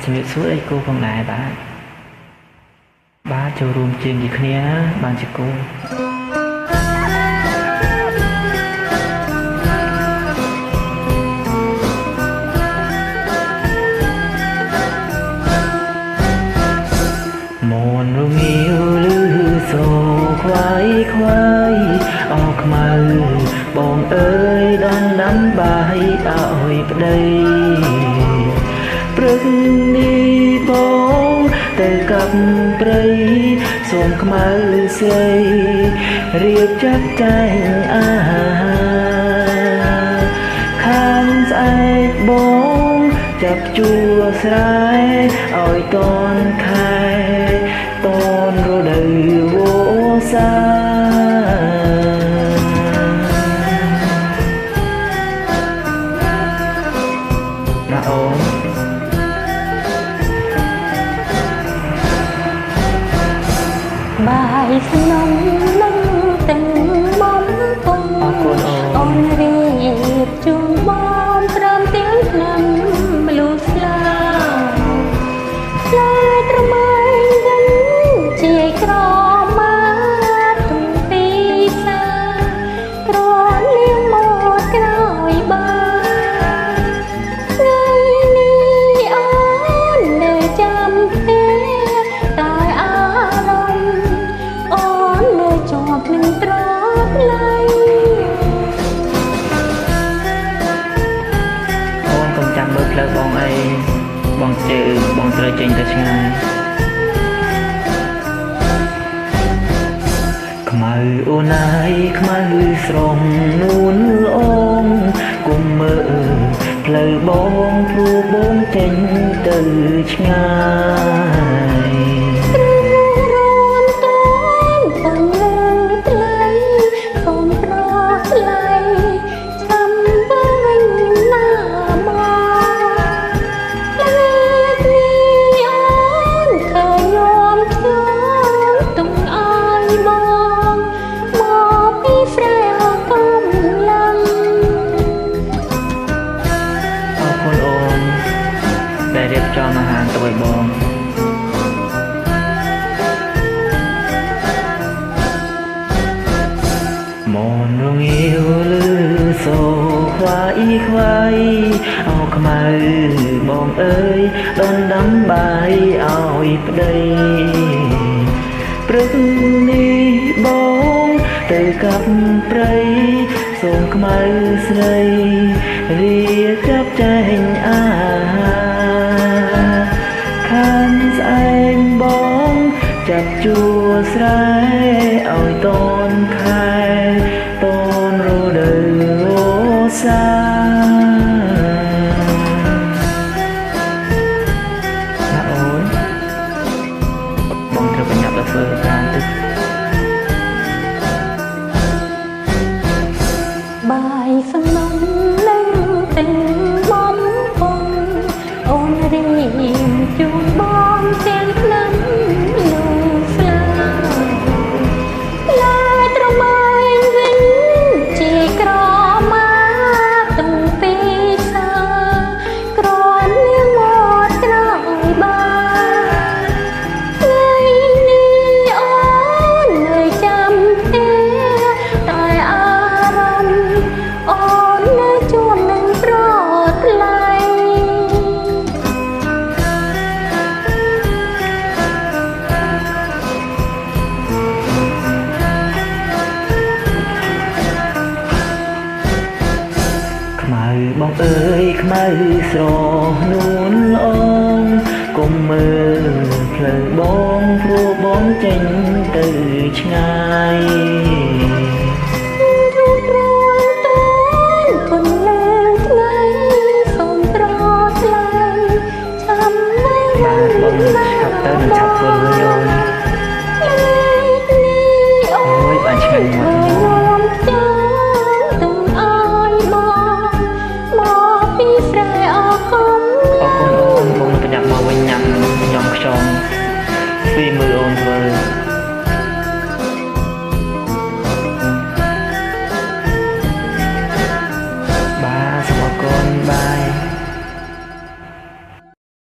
ជំរាបសួរអីគូផងដែរបាទចូលរួមជាងពីគ្នាបានជាគូមនរងាវលឺសូខ្វាយអោខ្មៅបងអើយដណ្ដាំបាយឲ្យប្តីព្រឹកនេះបងទៅកាប់ព្រៃសូមខ្មៅស្រីរៀបចាត់ចែងអាហារខាងស្អែកបងចាប់ជួស្រែឲ្យតនខែតនរដូវវស្សាណាអូនបាយស្នំនឹងទាំងបំពង់អូនរៀបជូនបងព្រមទាំងឆ្នាំមលូស្លាស្លាត្រម៉ៃវិញជាក្រមាទុំពីសាក្រលៀងមកក្រោយបានថ្ងៃនេះអូននៅចាំទេតែអារម្មណ៍អូននៅជាប់នឹងត្រឡៃអូនកុំចាំមើលផ្លូវបងអីបងជើបងត្រូវចេញទៅឆ្ងាយខ្មៅអូនហើយខ្មៅស្រងនួនល្អងគុំមើលផ្លូវបងព្រោះបងចេញទៅឆ្ងាយរៀបចំអាហារទៅឲ្យបងមនរងាវលឺសូខ្វាយអោខ្មៅបងអើយដណ្ដាំបាយឲ្យប្តីព្រឹកនេះបងទៅកាប់ព្រៃសូមខ្មៅស្រីរៀបចាប់ចែងអាហារខាងស្អែកបងចាប់ជួស្រែឲ្យតនខែតនរដូវវស្សាណាអូនបងត្រូវប្រញាប់ទៅធ្វើការទឹកបាយសំណុំនឹងទាំងបំពង់អូនរៀបជូនបងទាំងឆ្នាំលូស្លាឡាត្រម៉ៃវិញជាក្រមាទុំពីសាក្រលៀងមកក្រោយបានថ្ងៃនេះអូននៅចាំទេតែអារម្មណ៍អូននៅជួបនឹងប្រថ្លៃខ្មៅបងអើយខ្មៅស្រនួនល្អងគុំមើលផ្លូវបងព្រោះបងចេញទៅឆ្ងា